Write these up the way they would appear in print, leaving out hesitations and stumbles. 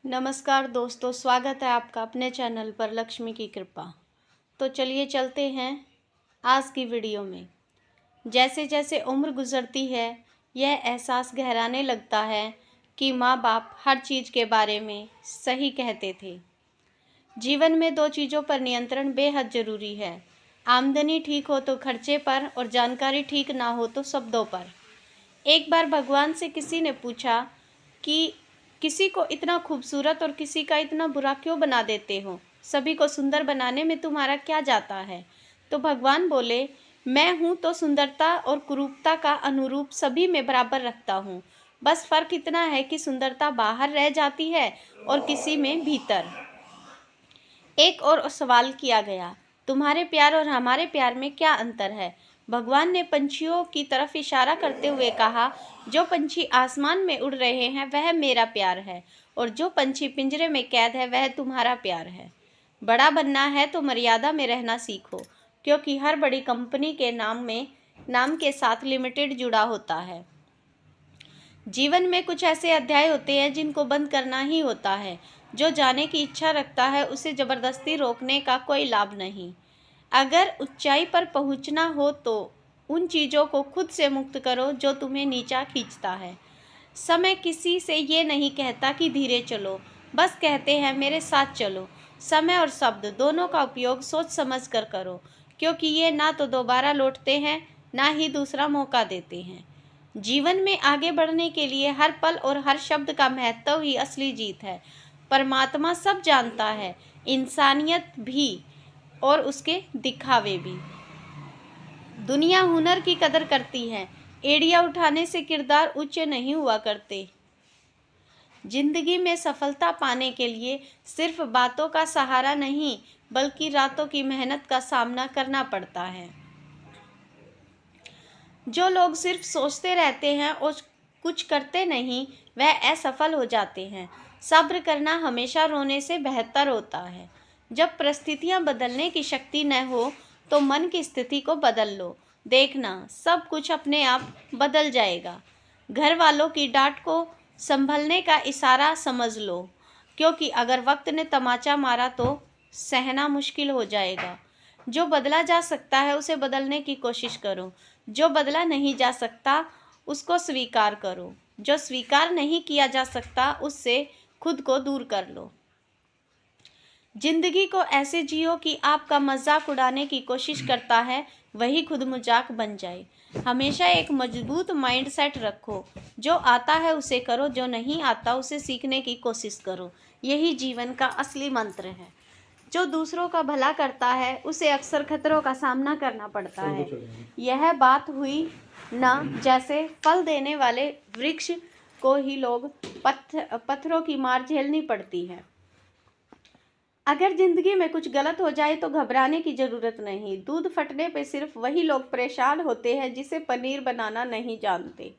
नमस्कार दोस्तों, स्वागत है आपका अपने चैनल पर लक्ष्मी की कृपा। तो चलिए चलते हैं आज की वीडियो में। जैसे जैसे उम्र गुजरती है, यह एहसास गहराने लगता है कि माँ बाप हर चीज़ के बारे में सही कहते थे। जीवन में दो चीज़ों पर नियंत्रण बेहद ज़रूरी है। आमदनी ठीक हो तो खर्चे पर, और जानकारी ठीक ना हो तो शब्दों पर। एक बार भगवान से किसी ने पूछा कि किसी को इतना खूबसूरत और किसी का इतना बुरा क्यों बना देते हो? सभी को सुंदर बनाने में तुम्हारा क्या जाता है? तो भगवान बोले, मैं हूँ तो सुंदरता और कुरूपता का अनुरूप सभी में बराबर रखता हूँ। बस फर्क इतना है कि सुंदरता बाहर रह जाती है और किसी में भीतर। एक और सवाल किया गया, तुम्हारे प्यार और हमारे प्यार में क्या अंतर है? भगवान ने पंछियों की तरफ इशारा करते हुए कहा, जो पंछी आसमान में उड़ रहे हैं वह मेरा प्यार है, और जो पंछी पिंजरे में कैद है वह तुम्हारा प्यार है। बड़ा बनना है तो मर्यादा में रहना सीखो, क्योंकि हर बड़ी कंपनी के नाम के साथ लिमिटेड जुड़ा होता है। जीवन में कुछ ऐसे अध्याय होते हैं जिनको बंद करना ही होता है। जो जाने की इच्छा रखता है उसे जबरदस्ती रोकने का कोई लाभ नहीं। अगर ऊंचाई पर पहुंचना हो तो उन चीज़ों को खुद से मुक्त करो जो तुम्हें नीचा खींचता है। समय किसी से ये नहीं कहता कि धीरे चलो, बस कहते हैं मेरे साथ चलो। समय और शब्द दोनों का उपयोग सोच समझ कर करो, क्योंकि ये ना तो दोबारा लौटते हैं, ना ही दूसरा मौका देते हैं। जीवन में आगे बढ़ने के लिए हर पल और हर शब्द का महत्व ही असली जीत है। परमात्मा सब जानता है, इंसानियत भी, और उसके दिखावे भी। दुनिया हुनर की कदर करती है, एड़ियाँ उठाने से किरदार ऊंचे नहीं हुआ करते। जिंदगी में सफलता पाने के लिए सिर्फ बातों का सहारा नहीं, बल्कि रातों की मेहनत का सामना करना पड़ता है। जो लोग सिर्फ सोचते रहते हैं और कुछ करते नहीं, वह असफल हो जाते हैं। सब्र करना हमेशा रोने से बेहतर होता है। जब परिस्थितियां बदलने की शक्ति न हो तो मन की स्थिति को बदल लो, देखना सब कुछ अपने आप बदल जाएगा। घर वालों की डांट को संभलने का इशारा समझ लो, क्योंकि अगर वक्त ने तमाचा मारा तो सहना मुश्किल हो जाएगा। जो बदला जा सकता है उसे बदलने की कोशिश करो, जो बदला नहीं जा सकता उसको स्वीकार करो, जो स्वीकार नहीं किया जा सकता उससे खुद को दूर कर लो। जिंदगी को ऐसे जियो कि आपका मजाक उड़ाने की कोशिश करता है वही खुद मजाक बन जाए। हमेशा एक मजबूत माइंडसेट रखो, जो आता है उसे करो, जो नहीं आता उसे सीखने की कोशिश करो। यही जीवन का असली मंत्र है। जो दूसरों का भला करता है उसे अक्सर खतरों का सामना करना पड़ता है। यह बात हुई ना, जैसे फल देने वाले वृक्ष को ही लोग पत्थरों की मार झेलनी पड़ती है। अगर जिंदगी में कुछ गलत हो जाए तो घबराने की जरूरत नहीं। दूध फटने पे सिर्फ वही लोग परेशान होते हैं जिसे पनीर बनाना नहीं जानते।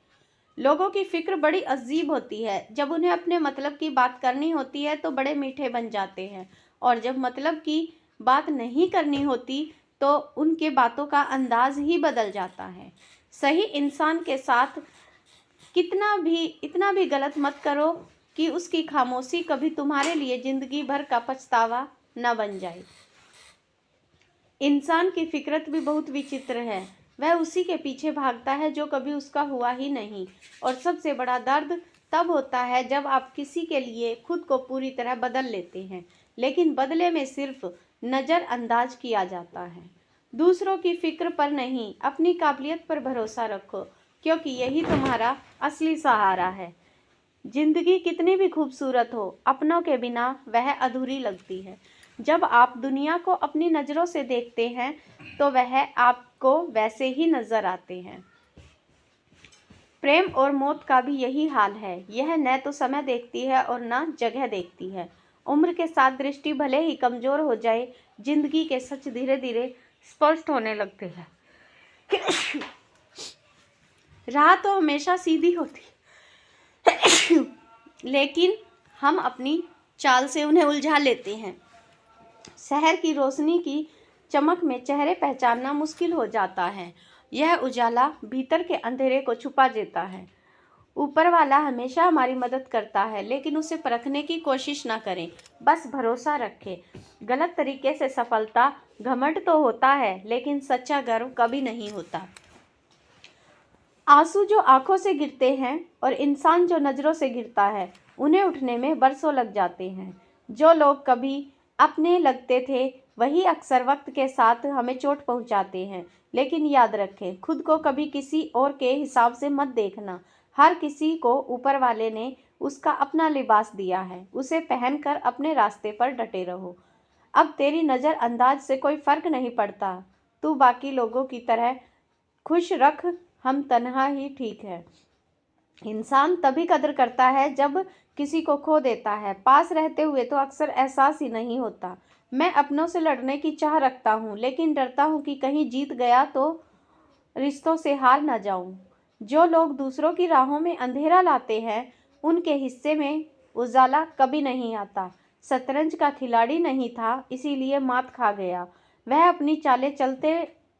लोगों की फिक्र बड़ी अजीब होती है। जब उन्हें अपने मतलब की बात करनी होती है तो बड़े मीठे बन जाते हैं, और जब मतलब की बात नहीं करनी होती तो उनके बातों का अंदाज ही बदल जाता है। सही इंसान के साथ इतना भी गलत मत करो कि उसकी खामोशी कभी तुम्हारे लिए जिंदगी भर का पछतावा न बन जाए। इंसान की फितरत भी बहुत विचित्र है। वह उसी के पीछे भागता है जो कभी उसका हुआ ही नहीं। और सबसे बड़ा दर्द तब होता है जब आप किसी के लिए खुद को पूरी तरह बदल लेते हैं, लेकिन बदले में सिर्फ नज़रअंदाज किया जाता है। दूसरों की फिक्र पर नहीं, अपनी काबिलियत पर भरोसा रखो, क्योंकि यही तुम्हारा असली सहारा है। जिंदगी कितनी भी खूबसूरत हो, अपनों के बिना वह अधूरी लगती है। जब आप दुनिया को अपनी नज़रों से देखते हैं तो वह आपको वैसे ही नज़र आते हैं। प्रेम और मौत का भी यही हाल है। यह न तो समय देखती है और न जगह देखती है। उम्र के साथ दृष्टि भले ही कमज़ोर हो जाए, जिंदगी के सच धीरे धीरे स्पष्ट होने लगते हैं। राह तो हमेशा सीधी होती, लेकिन हम अपनी चाल से उन्हें उलझा लेते हैं। शहर की रोशनी की चमक में चेहरे पहचानना मुश्किल हो जाता है। यह उजाला भीतर के अंधेरे को छुपा देता है। ऊपर वाला हमेशा हमारी मदद करता है, लेकिन उसे परखने की कोशिश ना करें, बस भरोसा रखें। गलत तरीके से सफलता घमंड तो होता है, लेकिन सच्चा गर्व कभी नहीं होता। आंसू जो आंखों से गिरते हैं और इंसान जो नज़रों से गिरता है, उन्हें उठने में बरसों लग जाते हैं। जो लोग कभी अपने लगते थे, वही अक्सर वक्त के साथ हमें चोट पहुंचाते हैं। लेकिन याद रखें, खुद को कभी किसी और के हिसाब से मत देखना। हर किसी को ऊपर वाले ने उसका अपना लिबास दिया है, उसे पहनकर अपने रास्ते पर डटे रहो। अब तेरी नज़र अंदाज से कोई फर्क नहीं पड़ता। तू बाकी लोगों की तरह खुश रख, हम तन्हा ही ठीक है। इंसान तभी कदर करता है जब किसी को खो देता है, पास रहते हुए तो अक्सर एहसास ही नहीं होता। मैं अपनों से लड़ने की चाह रखता हूँ, लेकिन डरता हूँ कि कहीं जीत गया तो रिश्तों से हार न जाऊं। जो लोग दूसरों की राहों में अंधेरा लाते हैं, उनके हिस्से में उजाला कभी नहीं आता। शतरंज का खिलाड़ी नहीं था, इसीलिए मात खा गया। वह अपनी चालें चलते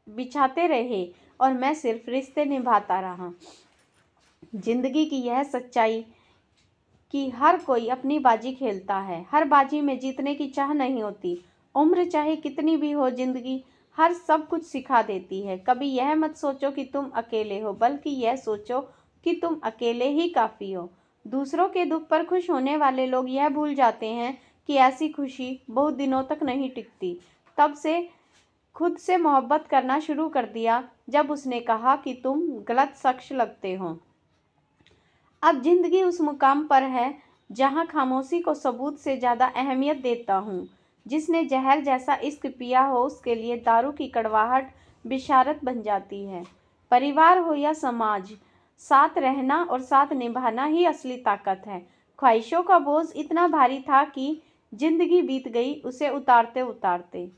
बिछाते रहे और मैं सिर्फ रिश्ते निभाता रहा। जिंदगी की यह सच्चाई कि हर कोई अपनी बाजी खेलता है, हर बाजी में जीतने की चाह नहीं होती। उम्र चाहे कितनी भी हो, जिंदगी हर सब कुछ सिखा देती है। कभी यह मत सोचो कि तुम अकेले हो, बल्कि यह सोचो कि तुम अकेले ही काफ़ी हो। दूसरों के दुख पर खुश होने वाले लोग यह भूल जाते हैं कि ऐसी खुशी बहुत दिनों तक नहीं टिकती। तब से खुद से मोहब्बत करना शुरू कर दिया जब उसने कहा कि तुम गलत शख्स लगते हो। अब जिंदगी उस मुकाम पर है जहां खामोशी को सबूत से ज़्यादा अहमियत देता हूँ। जिसने जहर जैसा इश्क पिया हो, उसके लिए दारू की कड़वाहट बिशारत बन जाती है। परिवार हो या समाज, साथ रहना और साथ निभाना ही असली ताकत है। ख्वाहिशों का बोझ इतना भारी था कि जिंदगी बीत गई उसे उतारते उतारते।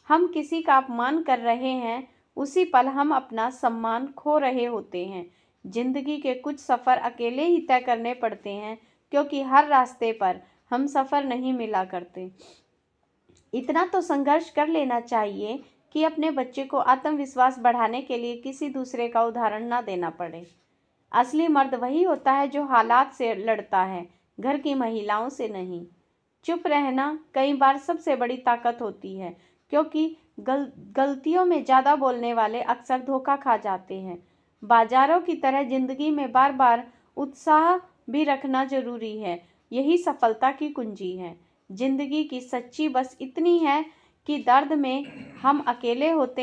हम किसी का अपमान कर रहे हैं, उसी पल हम अपना सम्मान खो रहे होते हैं। जिंदगी के कुछ सफ़र अकेले ही तय करने पड़ते हैं, क्योंकि हर रास्ते पर हम सफ़र नहीं मिला करते। इतना तो संघर्ष कर लेना चाहिए कि अपने बच्चे को आत्मविश्वास बढ़ाने के लिए किसी दूसरे का उदाहरण ना देना पड़े। असली मर्द वही होता है जो हालात से लड़ता है, घर की महिलाओं से नहीं। चुप रहना कई बार सबसे बड़ी ताकत होती है, क्योंकि गलतियों में ज़्यादा बोलने वाले अक्सर धोखा खा जाते हैं। बाजारों की तरह जिंदगी में बार बार उत्साह भी रखना जरूरी है, यही सफलता की कुंजी है। जिंदगी की सच्ची बस इतनी है कि दर्द में हम अकेले होते